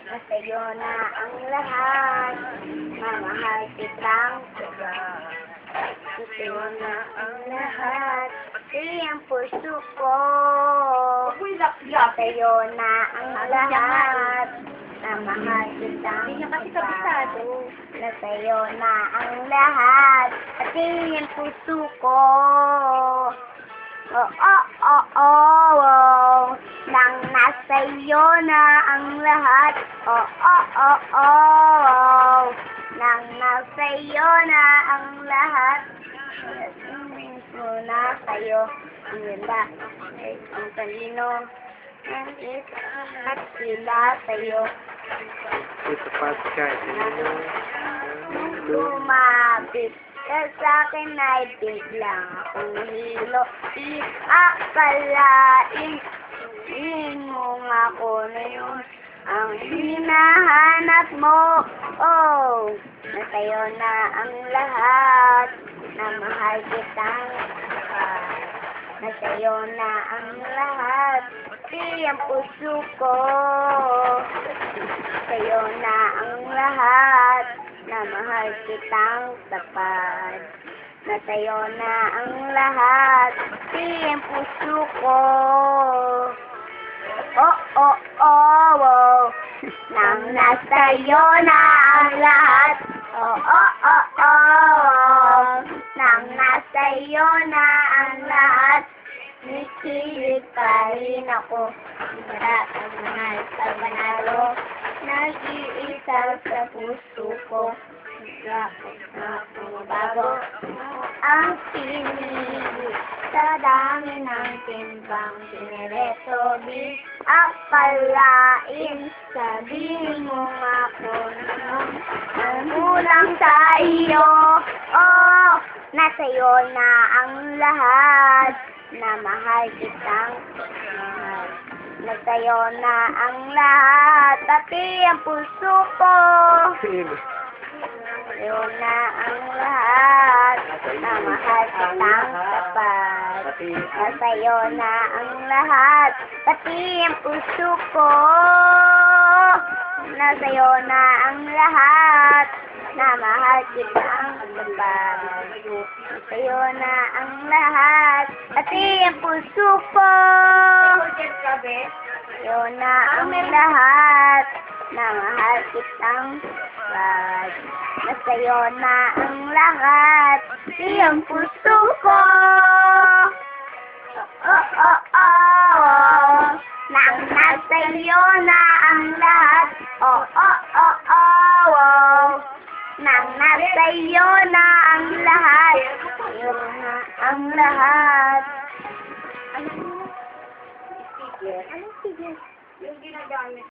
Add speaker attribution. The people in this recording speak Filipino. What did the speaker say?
Speaker 1: Sa'yo na ang lahat, mamahal kitang sa'yo na ang lahat, pati ang puso ko. Sa'yo na ang lahat, mamahal kitang sa'yo na ang lahat, pati ang puso ko. Nang nasa iyo na ang lahat. Nang nasa iyo na ang lahat. Na sa'yo ang lahat. Ang talino ang at sila sa'yo.
Speaker 2: Ito pa siya.
Speaker 1: Lumapit ka sa'kin ay biglang akong hilo. Di akalain mo nga ako na yun ang hinahanap mo. Na sa'yo na ang lahat, na mahal kitang na sa'yo na ang lahat, pati ang puso ko. Sa'yo na ang lahat, na mahal kitang tapat. Na sa'yo na ang lahat, pati ang puso ko. Nang nasa iyo na ang lahat. Nang nasa iyo na ang lahat, nikilig pa rin ako. Para ang mga panalo, nag-iisa sa puso ko. Bago ang pinili sa dami ng timbang pinireto, di akalain sabihin mo ako ang kulang sa iyo. Nasa iyo na ang lahat, na mahal kitang mahal. Nasa iyo na ang lahat, pati ang puso ko. Sa'yo na ang lahat, na mahal kitang tapat. Sa'yo na ang lahat, pati ang puso ko. Sa'yo na ang lahat, na mahal kitang tapat. Sa'yo na ang lahat, pati ang puso ko. Sa'yo na ang lahat, na mahal kitang tapat. Sa'yo na ang lahat, pati ang puso ko. Nang nasa iyo na ang lahat. Nang nasa iyo na ang lahat. Iyo na ang lahat. Anong sige? Yung ginagamit.